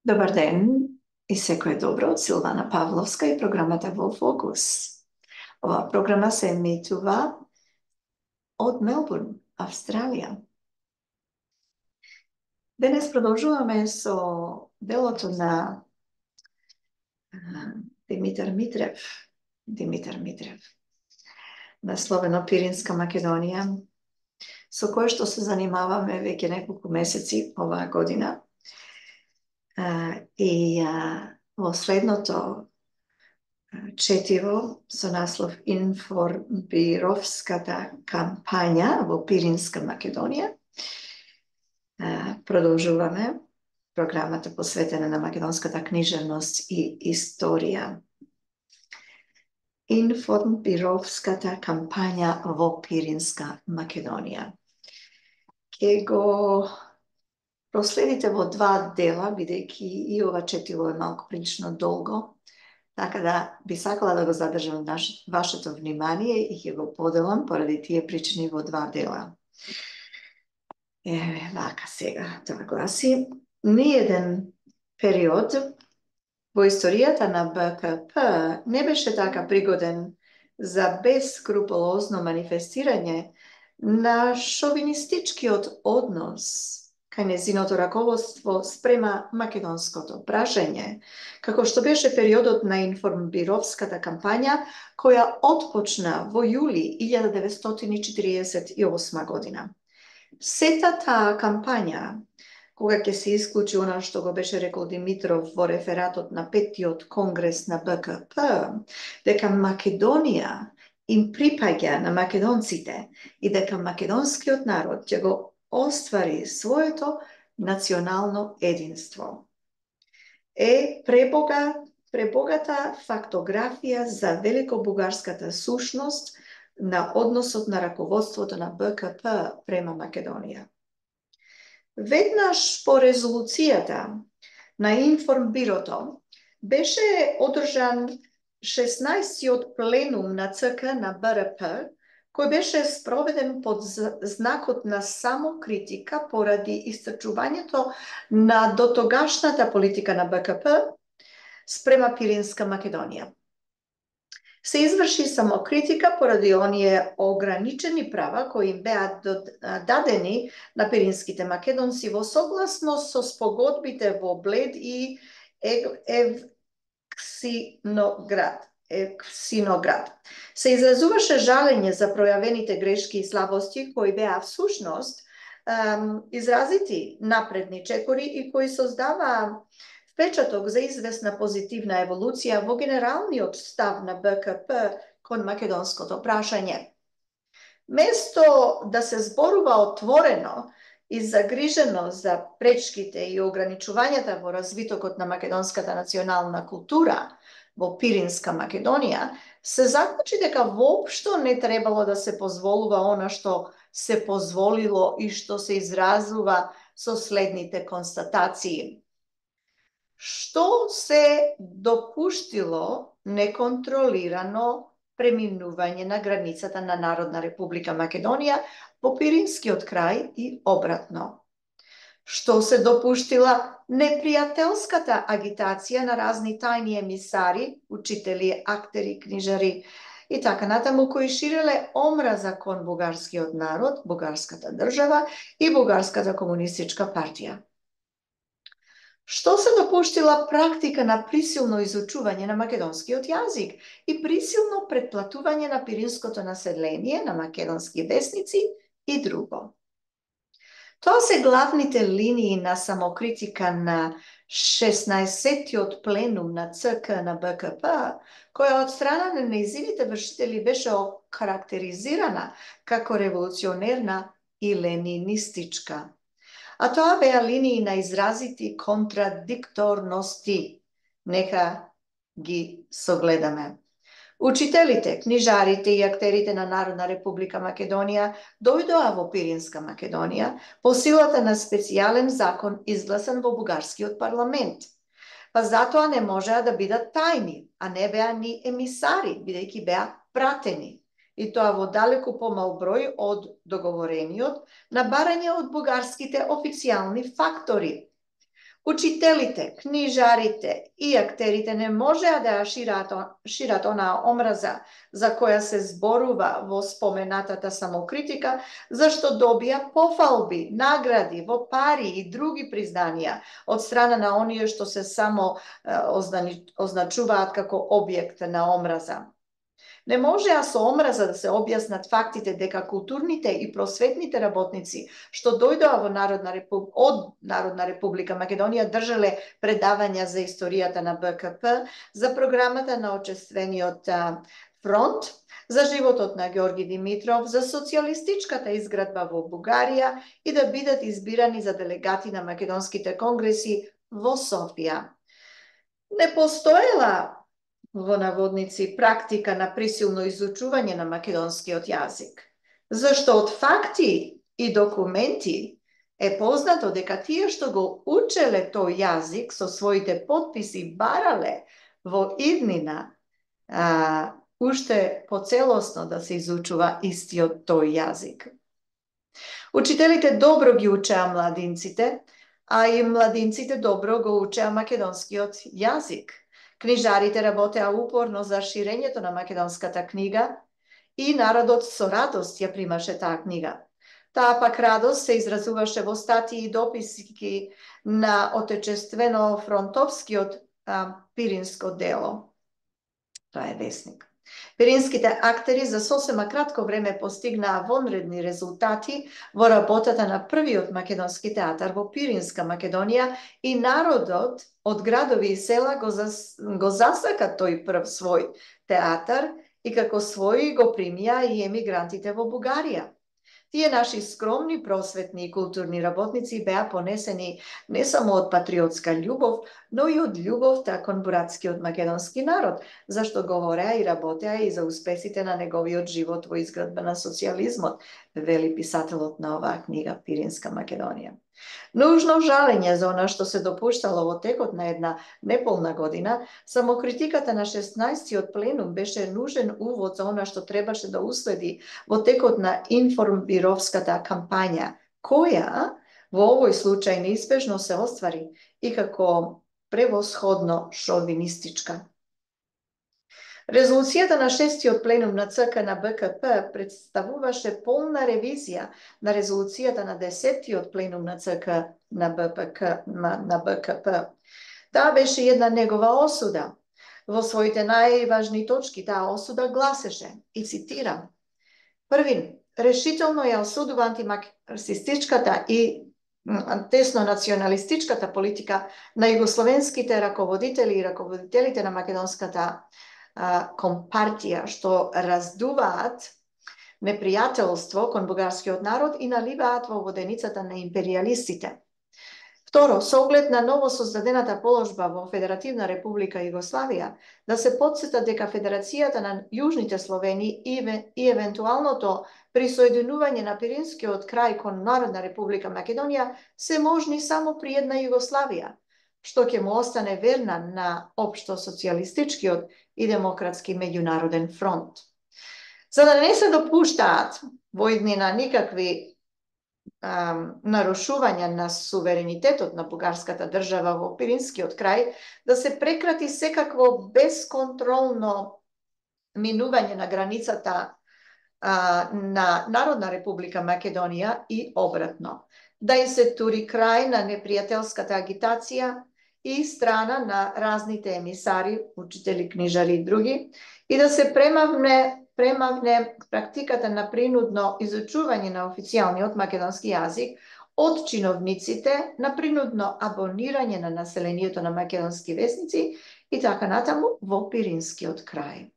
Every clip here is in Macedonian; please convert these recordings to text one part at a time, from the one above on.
Dobar ден и секое добро од Силвана Павловска и програмата Во Фокус. Ова програма се емитува од Мелбурн, Австралија. Денес продолжуваме со делото на Димитар Митрев. Димитар Митрев. Насловено Пиринска Македонија, со кое што се занимаваме веќе неколку месеци оваа година. Во следното четиво со наслов Информбировската кампања во Пиринска Македонија продолжуваме програмата посветена на македонската книжевност и историја. Информбировската кампања во Пиринска Македонија. Ке го проследите во два дела, бидејќи и ова четиво е малку прилично долго, така да би сакала да го задржам вашето внимание и ќе го поделам поради тие причини во два дела. Вака сега, тоа гласи: ниеден период во историјата на БКП не беше така пригоден за бескрупулозно манифестирање на шовинистичкиот однос кај незиното раководство спрема македонското прашање, како што беше периодот на информбировската кампања, која отпочна во јули 1948 година. Сета таа кампања, кога ќе се исклучи она што го беше рекол Димитров во рефератот на петтиот конгрес на БКП, дека Македонија им припаѓа на македонците и дека македонскиот народ ќе го оствари своето национално единство. Пребогата фактографија за великобугарската сушност на односот на раководството на БКП према Македонија. Веднаш по резолуцијата на Информбирото беше одржан 16-тиот пленум на ЦК на БРП, кој беше спроведен под знакот на самокритика поради истрчувањето на дотогашната политика на БКП спрема Пиринска Македонија. Се изврши самокритика поради оние ограничени права кои им беа дадени на пиринските македонци во согласно со спогодбите во Блед и Евксиноград. Се изразуваше жалење за пројавените грешки и слабости кои беа всушност изразити напредни чекори и кои создаваа впечаток за известна позитивна еволуција во генералниот став на БКП кон македонското прашање. Место да се зборува отворено и загрижено за пречките и ограничувањата во развитокот на македонската национална култура во Пиринска Македонија, се заклучи дека воопшто не требало да се позволува она што се позволило и што се изразува со следните констатации. Што се допуштило неконтролирано преминување на границата на Народна република Македонија по Пиринскиот крај и обратно. Што се допуштила непријателската агитација на разни тајни емисари, учители, актери, книжари и така натаму, кои ширеле омраза кон бугарскиот народ, бугарската држава и бугарската комунистичка партија. Што се допуштила практика на присилно изучување на македонскиот јазик и присилно претплатување на пиринското население на македонски весници и друго. Тоа се главните линии на самокритика на 16-тиот пленум на ЦК на БКП, која од страна на нејзините вршители беше охарактеризирана како револуционерна и ленинистичка. А тоа беа линии на изразити контрадикторности. Нека ги согледаме. Учителите, книжарите и актерите на Народна република Македонија дојдоа во Пиринска Македонија по силата на специјален закон изгласан во бугарскиот парламент. Па затоа не можеа да бидат тајни, а не беа ни емисари, бидејќи беа пратени. И тоа во далеку помал број од договорениот на барање од бугарските официјални фактори. Учителите, книжарите и актерите не можеа да ја шират онаа омраза за која се зборува во споменатата самокритика, зашто добија пофалби, награди во пари и други признанија од страна на оние што се само означуваат како објект на омраза. Не можеа со омраза да се објаснат фактите дека културните и просветните работници што дојдоа од Народна република Македонија држале предавања за историјата на БКП, за програмата на Очествениот фронт, за животот на Ѓорги Димитров, за социјалистичката изградба во Бугарија и да бидат избирани за делегати на македонските конгреси во Софија. Не постоела во наводници практика на присилно изучување на македонскиот јазик, зашто од факти и документи е познато дека тие што го учеле тој јазик со своите подписи барале во иднина уште поцелосно да се изучува истиот тој јазик. Учителите добро ги учеа младинците, а и младинците добро го учеа македонскиот јазик. Книжарите работеа упорно за ширењето на македонската книга и народот со радост ја примаше таа книга. Таа пак радост се изразуваше во статии и дописки на отечествено-фронтовскиот Пиринско дело. Тоа е весник. Пиринските актери за сосема кратко време постигнаа вонредни резултати во работата на првиот македонски театар во Пиринска Македонија и народот од градови и села го засака тој прв свој театар и како свој го примија и емигрантите во Бугарија. Тие наши скромни просветни и културни работници беа понесени не само од патриотска љубов, но и од љубовта кон братскиот македонски народ, зашто говореа и работеа и за успесите на неговиот живот во изградба на социјализмот, вели писателот на оваа книга Пиринска Македонија. Нужно жалење за она што се допуштало во текот на една неполна година, самокритиката на 16-тиот пленум беше нужен увод за она што требаше да уследи во текот на информбировската кампања, која во овој случај неизбежно се оствари и како превосходно шовинистичка. Резолуцијата на 6-тиот пленум на ЦК на БКП представуваше полна ревизија на резолуцијата на 10-тиот пленум на ЦК на БКП. Таа беше една негова осуда. Во своите најважни точки таа осуда гласеше, и цитирам: Првин, решително ја осудува антимарксистичката и тесно-националистичката политика на југословенските раководители и раководителите на македонската компартија, што раздуваат непријателство кон бугарскиот народ и наливаат во воденицата на империјалистите. Второ, со оглед на ново создадената положба во Федеративна република Југославија, да се потсета дека Федерацијата на Јужните Словени и евентуалното присоединување на Пиринскиот крај кон Народна република Македонија се можни само при една Југославија, што ќе му остане верна на општо социјалистичкиот и демократски меѓународен фронт. За да не се допуштаат во иднина никакви нарушувања на суверенитетот на бугарската држава во Пиринскиот крај, да се прекрати секакво бесконтролно минување на границата на Народна република Македонија и обратно, да им се тури крај на непријателската агитација и страна на разните емисари, учители, книжари и други, и да се премавне практиката на принудно изучување на официјалниот македонски јазик од чиновниците на принудно абонирање на населението на македонски весници и така натаму во Пиринскиот крај.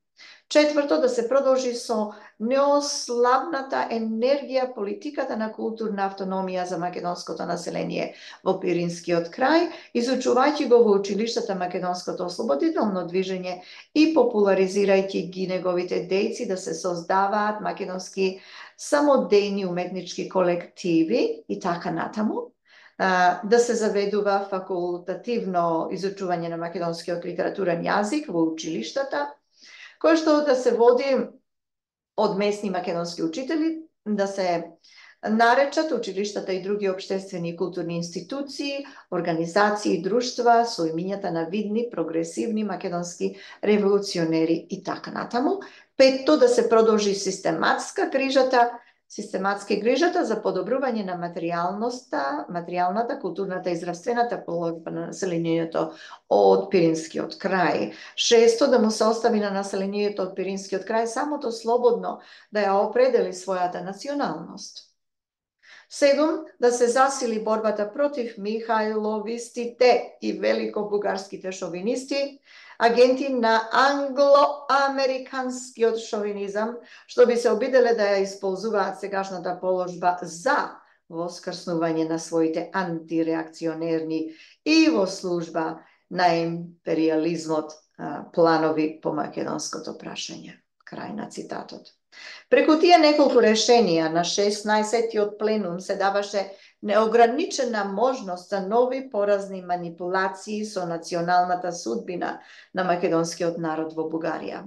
Четврто, да се продолжи со неослабната енергија политиката на културна автономија за македонското население во Пиринскиот крај, изучувајќи го во училиштата македонското ослободително движење и популаризирајќи ги неговите дејци да се создаваат македонски самодејни уметнички колективи и така натаму, да се заведува факултативно изучување на македонскиот литературен јазик во училиштата, кој што да се води од местни македонски учители, да се наречат училиштата и други општествени и културни институции, организации и друштва со имињата на видни, прогресивни македонски револуционери и така натаму. Петто, да се продолжи систематски грижата за подобрување на материјалната, културната и здравствената положба на населението од Пиринскиот крај. Шесто, да му се остави на населението од Пиринскиот крај самото слободно да ја определи својата националност. Седум, да се засили борбата против михајловистите и великобугарските шовинисти, агенти на англо-американскиот шовинизам, што би се обиделе да ја исползуваат сегашната положба за воскрснување на своите антиреакционерни и во служба на империализмот планови по македонското прашање. Крај на цитатот. Преку тие неколку решенија на 16-тиот пленум се даваше неограничена можност за нови поразни манипулации со националната судбина на македонскиот народ во Бугарија.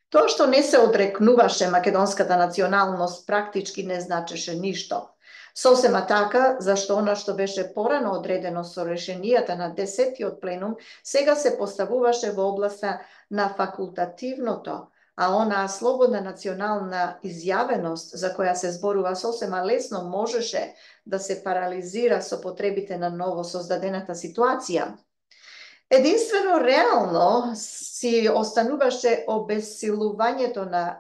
Тоа што не се одрекнуваше македонската националност практички не значеше ништо. Сосема така, зашто она што беше порано одредено со решенијата на 10-тиот пленум, сега се поставуваше во областа на факултативното, а онаа слободна национална изјавеност за која се зборува сосема лесно можеше да се парализира со потребите на ново создадената ситуација. Единствено реално си остануваше обесилувањето на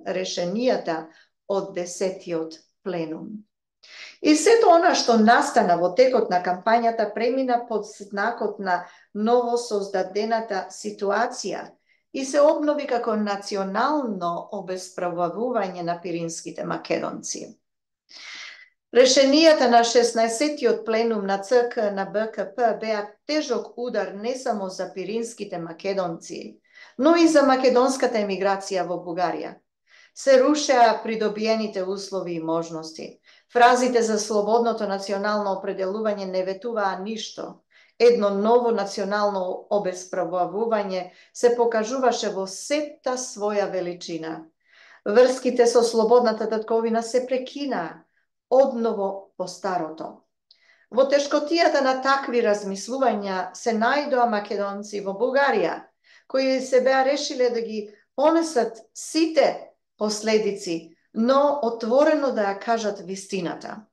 решенијата од 10-тиот пленум. И сето она што настана во текот на кампањата премина под знакот на ново создадената ситуација и се обнови како национално обесправување на пиринските македонци. Решенијата на 16-тиот пленум на ЦК на БКП беа тежок удар не само за пиринските македонци, но и за македонската емиграција во Бугарија. Се рушеа придобиените услови и можности. Фразите за слободното национално определување не ветуваа ништо. Едно ново национално обесправување се покажуваше во сета своја величина. Врските со слободната татковина се прекинаа, одново по старото. Во тешкотијата на такви размислувања се најдоа македонци во Бугарија, кои се беа решиле да ги понесат сите последици, но отворено да ја кажат вистината.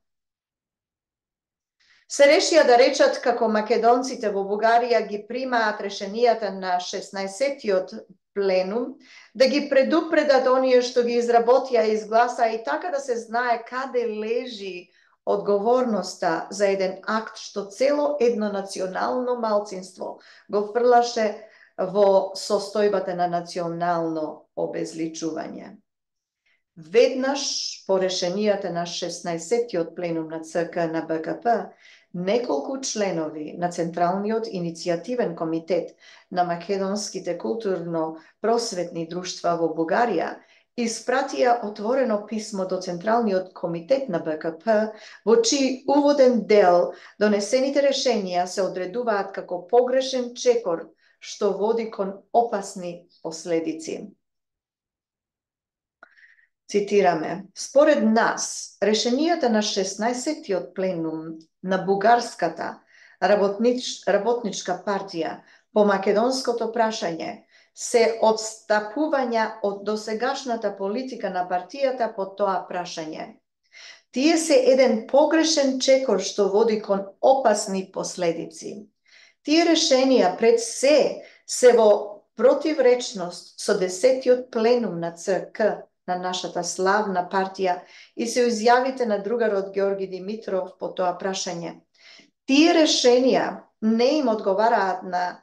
Се решија да речат како македонците во Бугарија ги примаат решенијата на 16-тиот пленум, да ги предупредат оние што ги изработија и изгласаа и така да се знае каде лежи одговорноста за еден акт што цело едно национално малцинство го фрлаше во состојбата на национално обезличување. Веднаш по решенијата на 16-тиот пленум на ЦК на БКП, неколку членови на Централниот иницијативен комитет на македонските културно-просветни друштва во Бугарија испратија отворено писмо до Централниот комитет на БКП, во чиј уводен дел донесените решенија се одредуваат како погрешен чекор што води кон опасни последици. Цитираме: според нас, решенијата на 16-тиот пленум на Бугарската работничка партија по македонското прашање се одстапувања од досегашната политика на партијата по тоа прашање. Тие се еден погрешен чекор што води кон опасни последици. Тие решенија пред се во противречност со 10-тиот пленум на ЦК на нашата славна партија и се изјавите на другарот Георги Димитров по тоа прашање. Тие решенија не им одговараат на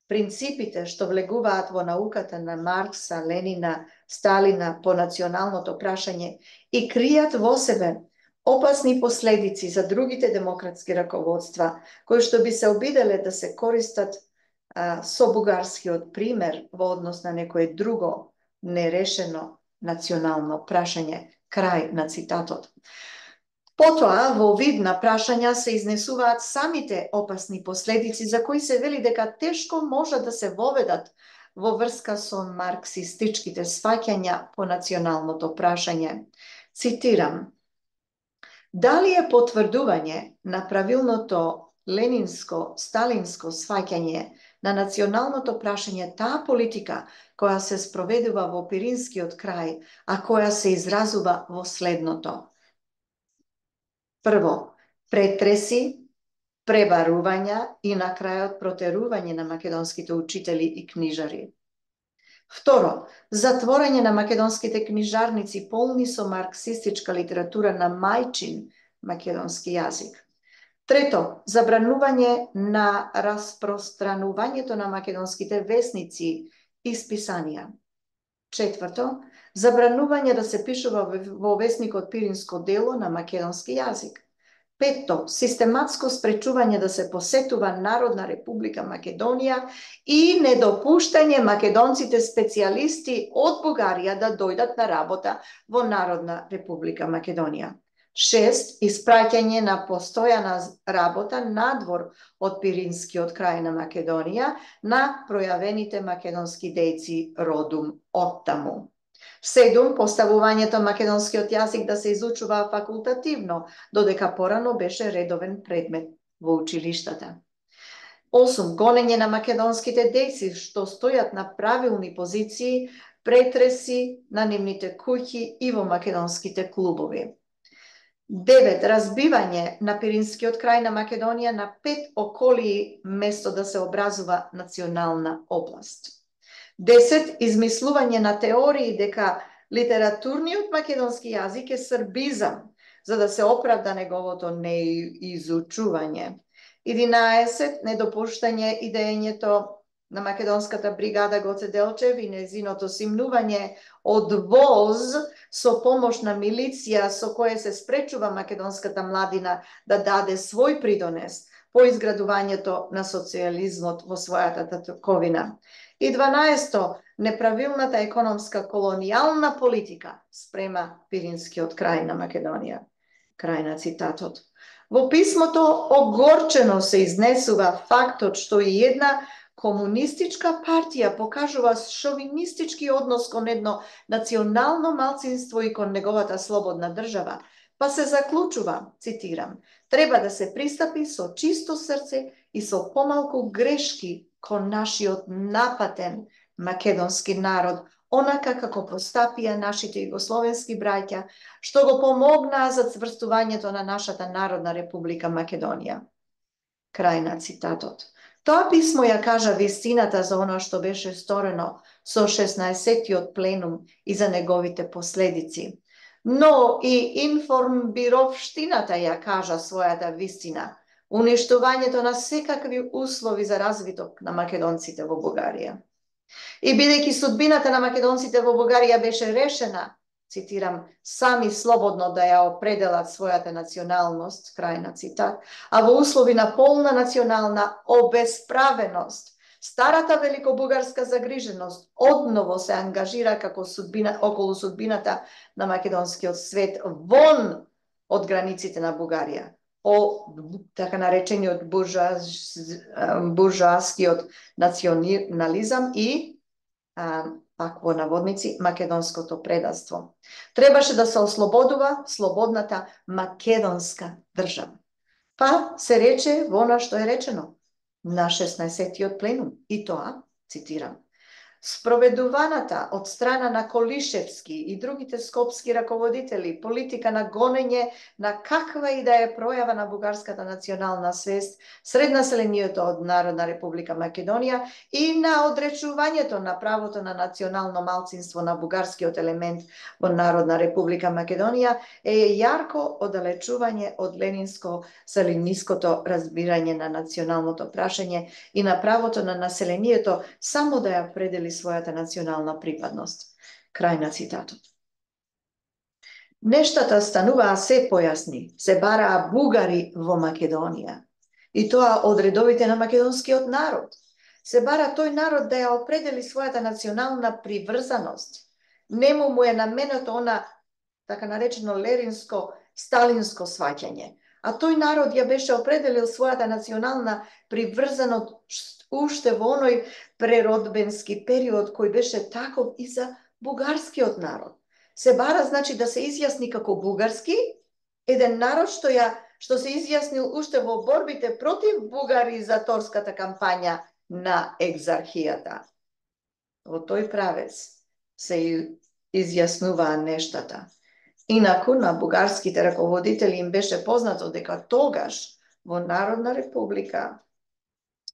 принципите што влегуваат во науката на Маркса, Ленина, Сталина по националното прашање и кријат во себе опасни последици за другите демократски раководства, кои што би се обиделе да се користат со бугарскиот пример во однос на некое друго нерешено национално прашање. Крај на цитатот. Потоа, во вид на прашања се изнесуваат самите опасни последици за кои се вели дека тешко можат да се воведат во врска со марксистичките сфаќања по националното прашање. Цитирам: Дали е потврдување на правилното ленинско-сталинско сваќање на националното прашање таа политика која се спроведува во Пиринскиот крај, а која се изразува во следното. Прво, претреси, пребарувања и на крајот протерување на македонските учители и книжари. Второ, затворање на македонските книжарници полни со марксистичка литература на мајчин македонски јазик. Трето, забранување на распространувањето на македонските весници и списанија. Четврто, забранување да се пишува во весникот Пиринско дело на македонски јазик. Петто, систематско спречување да се посетува Народна република Македонија и недопуштање македонците специјалисти од Бугарија да дојдат на работа во Народна република Македонија. Шест, испраќање на постојана работа надвор од Пиринскиот крај на Македонија на пројавените македонски дејци родум оттаму. Седум, поставувањето македонскиот јазик да се изучува факултативно, додека порано беше редовен предмет во училиштата. Осум, гонење на македонските дејци што стојат на правилни позиции, претреси на нивните куќи и во македонските клубови. 9. Разбивање на Пиринскиот крај на Македонија на 5 околии место да се образува национална област. 10. Измислување на теории дека литературниот македонски јазик е србизам, за да се оправда неговото неизучување. 11. Недопуштање идењето на македонската бригада Гоце Делчев и незиното симнување од воз со помош на милиција со кое се спречува македонската младина да даде свој придонес по изградувањето на социјализмот во својата татковина. И 12. Неправилната економска колонијална политика спрема Пиринскиот крај на Македонија. Крај на цитатот. Во писмото огорчено се изнесува фактот што и една комунистичка партија покажува шовинистички однос кон едно национално малцинство и кон неговата слободна држава, па се заклучува, цитирам, треба да се пристапи со чисто срце и со помалку грешки кон нашиот напатен македонски народ, онака како постапија нашите југословенски браќа, што го помогнаа за цврстувањето на нашата Народна република Македонија. Крај на цитатот. Тоа писмо ја кажа вистината за оно што беше сторено со 16-тиот пленум и за неговите последици. Но и информбировштината ја кажа својата вистина, уништувањето на секакви услови за развиток на македонците во Бугарија. И бидејќи судбината на македонците во Бугарија беше решена, цитирам, сами слободно да ја определат својата националност, крај на цитат, а во услови на полна национална обесправеност, старата великобугарска загриженост одново се ангажира како околу судбината на македонскиот свет вон од границите на Бугарија, така наречениот буржоаскиот национализам и пак во наводници, македонското предавство. Требаше да се ослободува слободната македонска држава. Па се рече во она што е речено на 16-тиот пленум, и тоа, цитирам, спроведуваната од страна на Колишевски и другите скопски раководители политика на гонење на каква и да е пројава на бугарската национална свест сред населението од Народна република Македонија и на одречувањето на правото на национално малцинство на бугарскиот елемент во Народна република Македонија е јарко оддалечување од ленинско-салиниското разбирање на националното прашање и на правото на населението само да ја определи својата национална припадност. Крај на цитатот. Нештата стануваа се појасни, се бараа бугари во Македонија. И тоа од редовите на македонскиот народ. Се бара тој народ да ја определи својата национална приврзаност. Нему му е наменето она, така наречено ленинско-сталинско сваќање. А тој народ ја беше определил својата национална приврзаност уште во оној преродбенски период кој беше таков и за бугарскиот народ. Се бара, значи, да се изјасни како бугарски еден народ што се изјаснил уште во борбите против бугаризаторската кампања на екзархијата. Во тој правец се изјаснуваа нештата. Инаку на бугарските раководители им беше познато дека тогаш во Народна република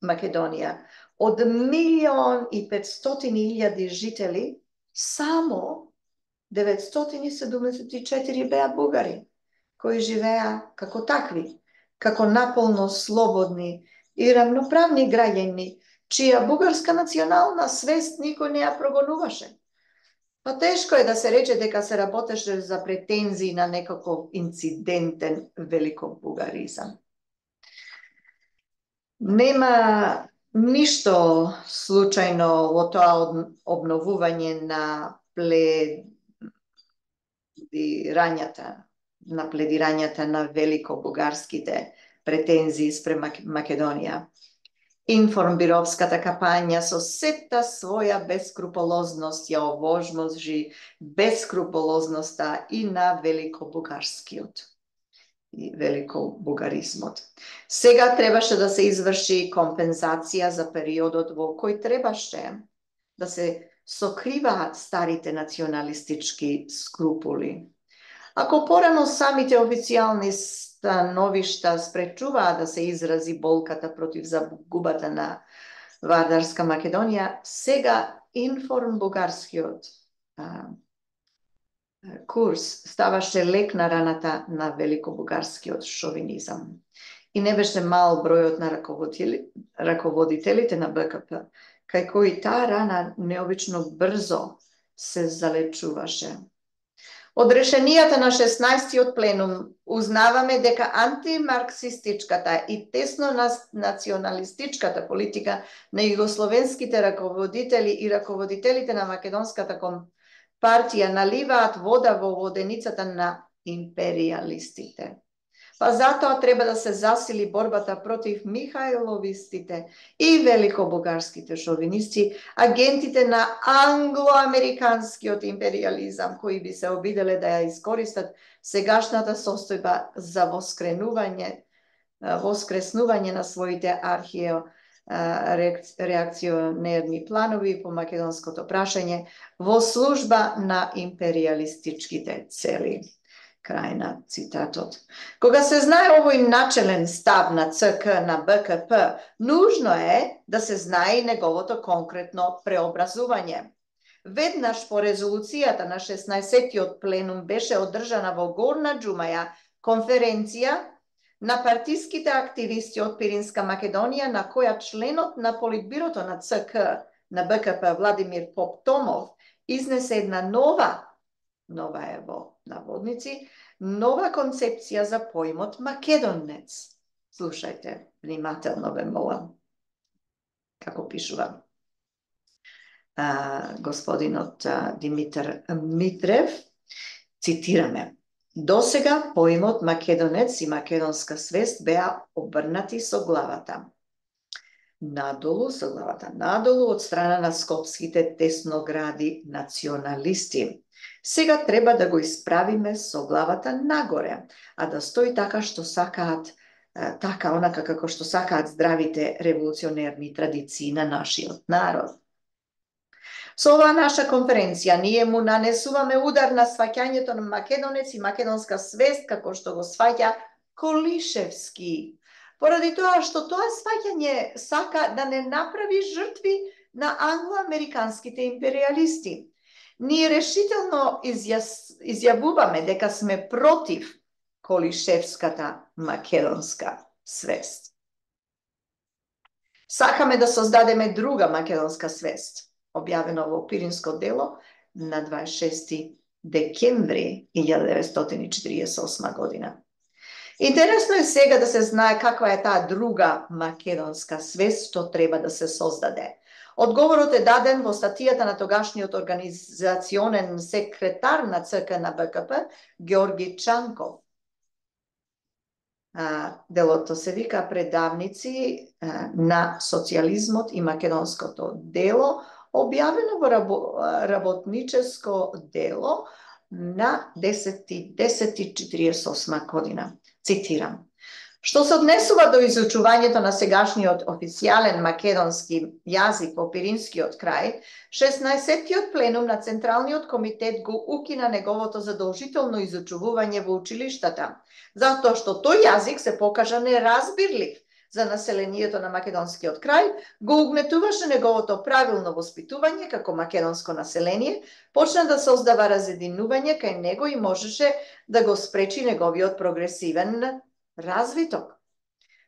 Македонија од 1.500.000 жители само 974 беа бугари, кои живеа како такви, како наполно слободни и рамноправни граѓани, чија бугарска национална свест никој не ја прогонуваше. Па тешко е да се рече дека се работеше за претензии на некаков инцидентен великобугаризам. Нема ништо случајно во тоа обновување на пледирањата на великобугарските претензии спрема Македонија. Информбировската кампања со сета своја бескрупулозност ја овожможи бескрупулозноста и на великобугарскиот и великобугаризмот. Сега требаше да се изврши компензација за периодот во кој требаше да се сокриваат старите националистички скрупули. Ако порано самите официјални становишта спречуваа да се изрази болката против загубата на Вардарска Македонија, сега информбугарскиот курс ставаше лек на раната на великобугарскиот шовинизам. И не беше мал бројот на раководителите на БКП, кај кои таа рана необично брзо се залечуваше. Од решенијата на 16-тиот пленум узнаваме дека антимарксистичката и тесно националистичката политика на југословенските раководители и раководителите на македонската партија наливаат вода во воденицата на империалистите. Па затоа треба да се засили борбата против михајловистите и великобугарските шовинисти, агентите на англоамериканскиот империализам, кои би се обиделе да ја искористат сегашната состојба за воскреснување на своите реакционерни планови по македонското прашање во служба на империалистичките цели. Крај на цитатот. Кога се знае овој начелен став на ЦК на БКП, нужно е да се знае и неговото конкретно преобразување. Веднаш по резолуцијата на 16-тиот пленум беше одржана во Горна Џумаја конференција на партиските активисти од Пиринска Македонија, на која членот на политбирото на ЦК на БКП Владимир Поптомов изнесе една нова е во наводници, нова концепција за поимот македонец. Слушајте, внимателно ве молам. Како пишува господинот Димитар Митрев, цитираме: Досега поимот македонец и македонска свест беа обрнати со главата надолу од страна на скопските тесногради националисти. Сега треба да го исправиме со главата нагоре, а да стои така онака како што сакаат здравите револуционерни традиции на нашиот народ. Со оваа наша конференција ние му нанесуваме удар на сваќањето на македонец и македонска свест, како што го сваќа Колишевски, поради тоа што тоа сваќање сака да не направи жртви на англоамериканските империалисти. Ние решително изјавуваме дека сме против Колишевската македонска свест. Сакаме да создадеме друга македонска свест, објавено во Пиринско дело на 26 декември 1948 година. Интересно е сега да се знае каква е таа друга македонска свест што треба да се создаде. Одговорот е даден во статијата на тогашниот организационен секретар на ЦК на БКП Георги Чанков. Делото се вика Предавници на социјализмот и македонското дело, објавено во работническо дело на 10.10.48 година. Цитирам. Што се однесува до изучувањето на сегашниот официјален македонски јазик во Пиринскиот крај, 16-тиот пленум на Централниот комитет го укина неговото задолжително изучување во училиштата, затоа што тој јазик се покажа неразбирлив за населението на македонскиот крај, го угнетуваше неговото правилно воспитување како македонско население, почна да создава разединување кај него и можеше да го спречи неговиот прогресивен развиток.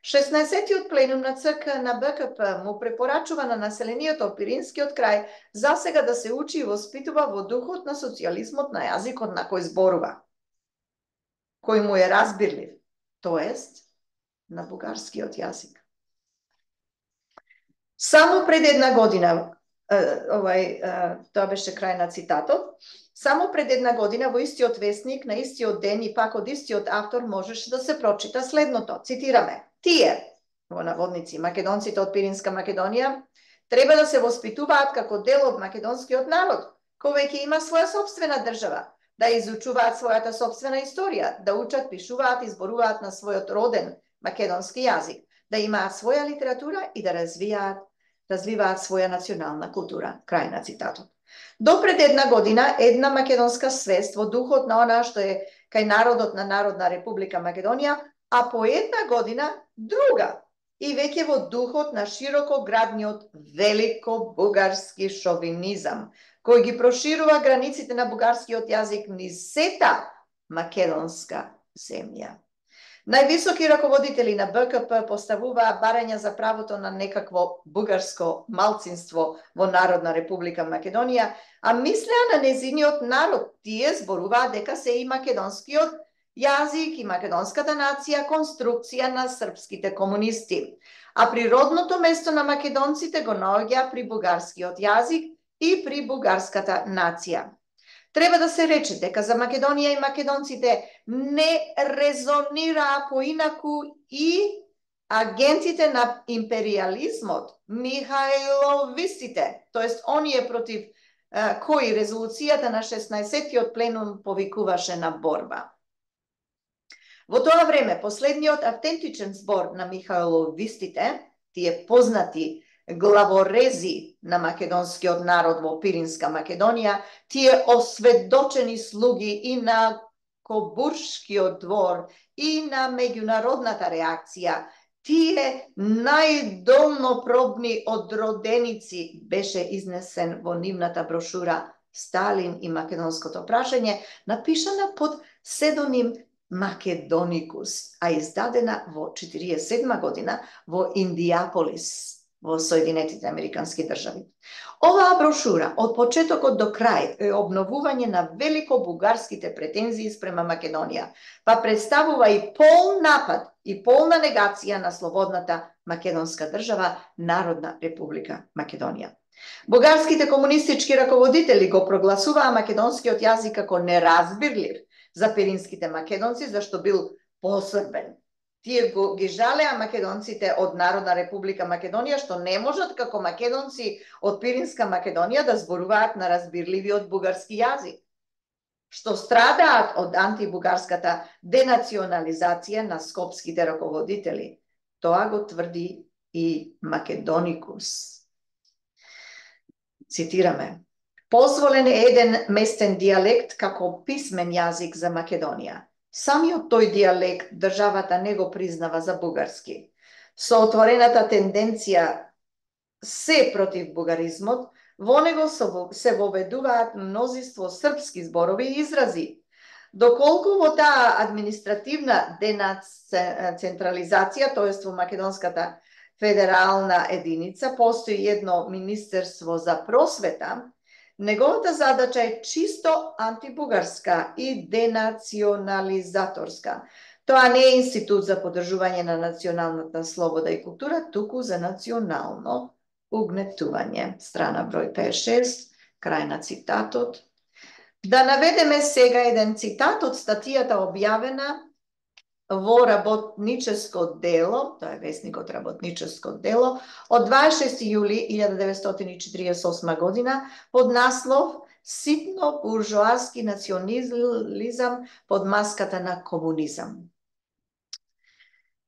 16-тиот пленум на ЦК на БКП му препорачува на населението од Пиринскиот крај засега да се учи и воспитува во духот на социјализмот на јазикот на кој зборува, кој му е разбирлив, тоест на бугарскиот јазик. Само пред една година, тоа беше крај на цитатот, само пред една година во истиот весник, на истиот ден и пак од истиот автор можеше да се прочита следното. Цитираме. Тие, во наводници, македонците од Пиринска Македонија, треба да се воспитуваат како дел од македонскиот народ, кој веќе има своја собствена држава, да изучуваат својата собствена историја, да учат, пишуваат и зборуваат на својот роден македонски јазик, да имаат своја литература и да развиваат своја национална култура. Крај на цитатот. До пред една година, една македонска свест во духот на она што е кај народот на Народна Република Македонија, а по една година друга, и веќе во духот на широко градниот велико бугарски шовинизам, кој ги проширува границите на бугарскиот јазик низ сета македонска земја. Највисоки раководители на БКП поставуваа барања за правото на некакво бугарско малцинство во Народна Република Македонија, а мислеа на незиниот народ. Тие зборуваа дека се и македонскиот јазик и македонската нација конструкција на српските комунисти, а природното место на македонците го наоѓа при бугарскиот јазик и при бугарската нација. Треба да се рече дека за Македонија и македонците не резонираа поинаку и агентите на империализмот, михајловистите, тоест оние против кои резолуцијата на 16-тиот пленум повикуваше на борба. Во тоа време, последниот автентичен збор на михајловистите, тие познати главорези на македонскиот народ во Пиринска Македонија, тие осведочени слуги и на Кобуршкиот двор и на меѓународната реакција, тие најдолнопробни одроденици беше изнесен во нивната брошура Сталин и македонското прашање, напишана под псевдоним Македоникус, а издадена во 1947 година во Индијаполис, во Соединетите Американски држави. Оваа брошура од почетокот до крај е обновување на велико бугарските претензии спрема Македонија, па представува и пол напад и полна негација на слободната македонска држава Народна Република Македонија. Бугарските комунистички раководители го прогласуваа македонскиот јазик како неразбирлив за пиринските македонци, зашто бил посрбен. Тие ги жалеа македонците од Народна Република Македонија, што не можат како македонци од Пиринска Македонија да зборуваат на разбирливиот бугарски јазик, што страдаат од антибугарската денационализација на скопските раководители. Тоа го тврди и Македоникус. Цитираме. Позволен е еден местен дијалект како писмен јазик за Македонија. Самиот тој дијалект државата не го признава за бугарски. Со отворената тенденција се против бугаризмот, во него се воведуваат мнозинство српски зборови и изрази. Доколку во таа административна денацентрализација, тоест во македонската федерална единица, постои едно министерство за просвета, неговата задача е чисто антибугарска и денационализаторска. Тоа не е институт за поддржување на националната слобода и култура, туку за национално угнетување. Страна број 56, крај на цитатот. Да наведеме сега еден цитат од статијата објавена во Работническо дело, тоа е весникот Работническо дело, од 26 јули 1948 година, под наслов ситно буржуазски национализам под маската на комунизам.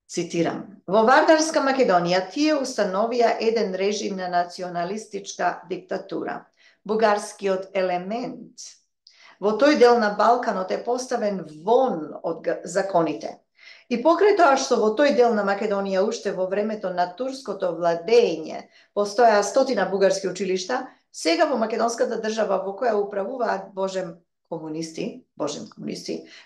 Цитирам: во Вардарска Македонија тие установија еден режим на националистичка диктатура. Бугарскиот елемент во тој дел на Балканот е поставен вон од законите. И покрај тоа што во тој дел на Македонија уште во времето на турското владење постојаа стотина бугарски училишта, сега во македонската држава во која управуваат божем комунисти,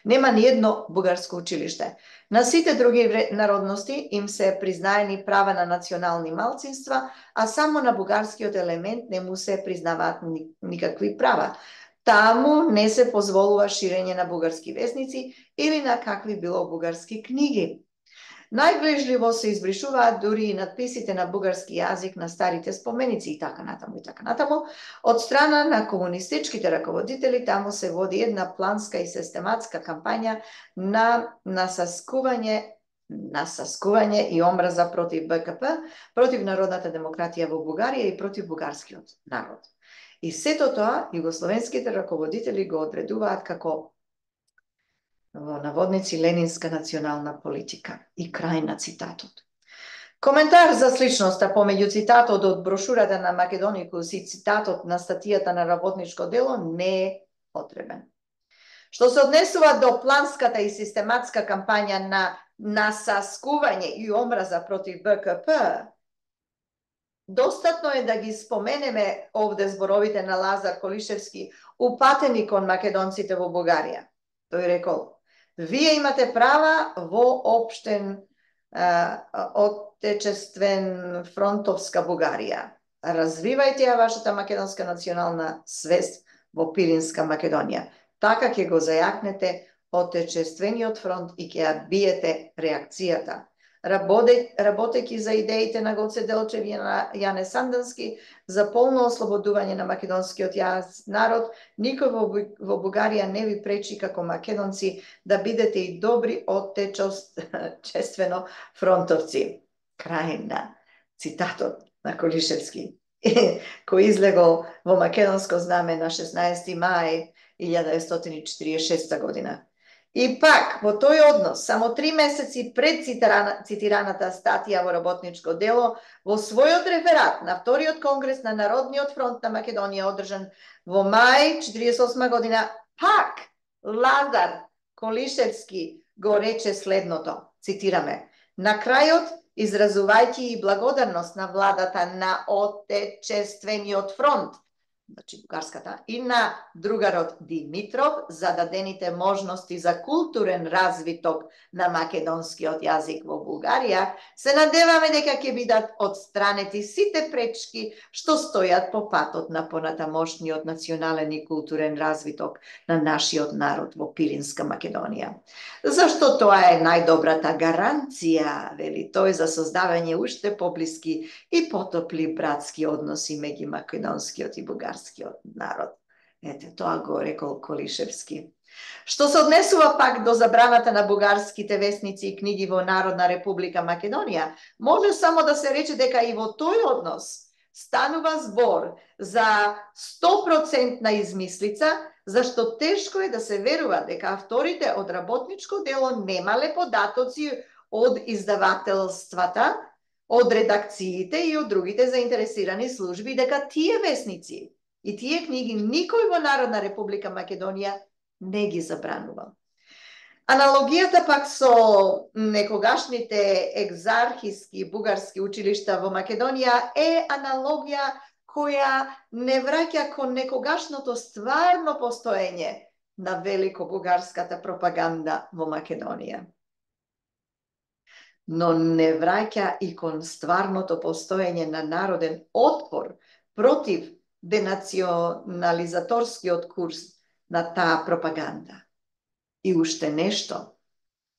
нема ни едно бугарско училиште. На сите други народности им се признаени права на национални малцинства, а само на бугарскиот елемент не му се признаваат никакви права. Таму не се позволува ширење на бугарски весници или на какви било бугарски книги. Најгрижливо се избришуваат дури и надписите на бугарски јазик на старите споменици и така натаму и така натаму. Од страна на комунистичките раководители таму се води една планска и систематска кампања на насаскување и омраза против БКП, против народната демократија во Бугарија и против бугарскиот народ. И сето тоа југословенските раководители го одредуваат како, во наводници, ленинска национална политика. И крај на цитатот. Коментар за сличноста помеѓу цитатот од брошурата на Македоникус и цитатот на статијата на работничко дело не е потребен. Што се однесува до планската и систематска кампања на насаскување и омраза против БКП, достатно е да ги споменеме овде зборовите на Лазар Колишевски, упатени кон македонците во Бугарија. Тој рекол: вие имате права во општен отечествен фронтовска Бугарија. Развивајте ја вашата македонска национална свест во Пиринска Македонија. Така ќе го зајакнете отечествениот фронт и ќе ја биете реакцијата. Работејќи за идеите на Гоце Делчев и на Јане Сандански за полно ослободување на македонскиот народ, никој во Бугарија не ви пречи како македонци да бидете и добри отечествено фронтовци. Крај на цитатот на Колишевски, кој излегол во македонско знаме на 16 мај 1946 година. И пак, во тој однос, само 3 месеци пред цитираната статија во работничко дело, во својот реферат на вториот конгрес на Народниот фронт на Македонија, одржан во мај 1948 година, пак Лазар Колишевски го рече следното, цитираме: на крајот, изразувајќи и благодарност на владата на Отечествениот фронт, значи бугарската, и на другарот Димитров за дадените можности за културен развиток на македонскиот јазик во Бугарија, се надеваме дека ќе бидат отстранети сите пречки што стојат по патот на понатамошниот национален и културен развиток на нашиот народ во Пиринска Македонија. Зашто тоа е најдобрата гаранција, вели тој, за создавање уште поблиски и потопли братски односи меѓу македонскиот и бугарскиот народ. Ете, тоа го рекол Колишевски. Што се однесува пак до забраната на бугарските весници и книги во Народна република Македонија, може само да се рече дека и во тој однос станува збор за 100% измислица, зашто тешко е да се верува дека авторите од работничко дело немале податоци од издавателствата, од редакциите и од другите заинтересирани служби, дека тие весници и тие книги никој во Народна република Македонија не ги забранува. Аналогијата пак со некогашните екзархиски бугарски училишта во Македонија е аналогија која не враќа кон некогашното стварно постоење на великобугарската пропаганда во Македонија, но не враќа и кон стварното постоење на народен отпор против денационализаторскиот курс на таа пропаганда. И уште нешто,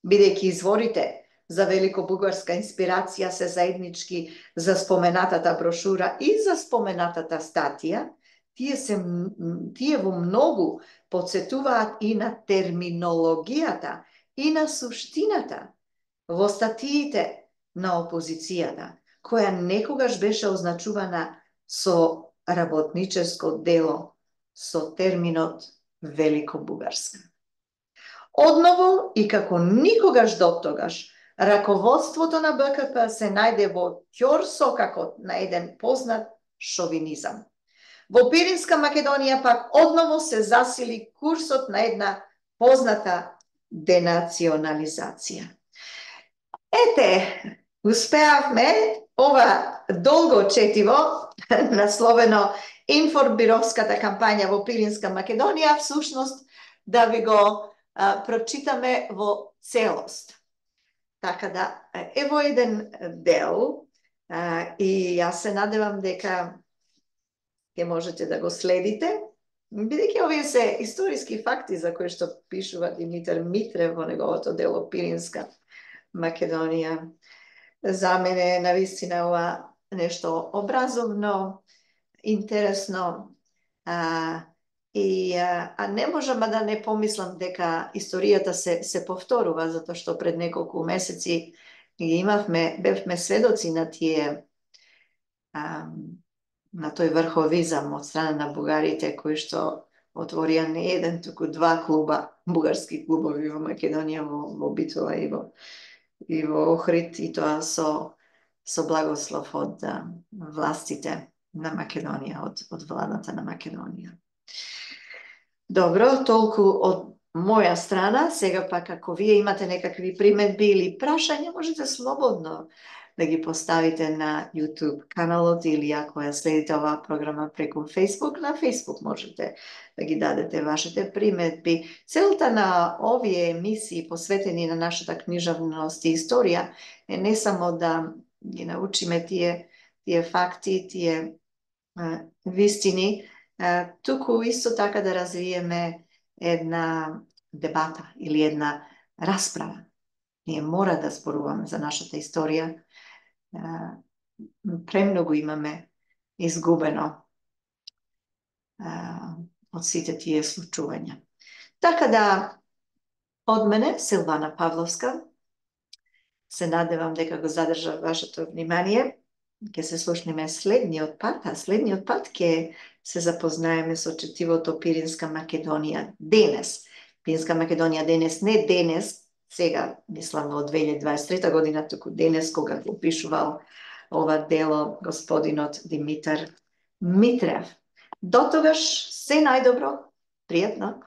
бидејќи изворите за великобугарска инспирација се заеднички за споменатата брошура и за споменатата статија, тие во многу подсетуваат и на терминологијата и на суштината во статиите на опозицијата, која некогаш беше означувана со работническо дело со терминот Великобугарска. Одново и како никогаш доттогаш, раководството на БКП се најде во ќорсокакот на еден познат шовинизам. Во Пиринска Македонија пак одново се засили курсот на една позната денационализација. Ете, успеавме ова долго четиво, насловено Информбировската кампања во Пиринска Македонија, всушност да ви го прочитаме во целост. Така да, ево еден дел и јас се надевам дека ќе можете да го следите, бидејќи овие се историски факти за кои што пишува Димитар Митрев во неговото дело Пиринска Македонија. За мене навистина ова нешто образовно, интересно, не можам да не помислам дека историјата се повторува, затоа што пред неколку месеци бевме сведоци на тие на тој врховизам од страна на бугарите кои што отворија не еден, туку два клуба, бугарски клубови во Македонија, во Битола и во Охрид, и тоа со благослов од властите на Македонија, од владата на Македонија. Добро, толку од моја страна. Сега пак, ако вие имате некакви приметби или прашања, можете слободно да ги поставите на YouTube каналот, или ако ја следите оваа програма преку Facebook, на Facebook можете да ги дадете вашите приметби. Целта на овие емисии посветени на нашата книжевност и историја е не само да ги научиме тие факти, тие вистини, туку исто така да развиеме една дебата или една расправа. Ние мора да зборуваме за нашата историја. Премногу имаме изгубено од сите тие случувања. Така да, од мене, Силвана Павловска, се надевам дека го задржав вашето внимание. Ќе се слушнеме следниот пат, а следниот пат ќе се запознаеме со четивото Пиринска Македонија денес. Пиринска Македонија денес, не денес, сега, мислам во 2023 година, туку денес, кога го пишувал ова дело господинот Димитар Митрев. До тогаш, се најдобро, пријатно!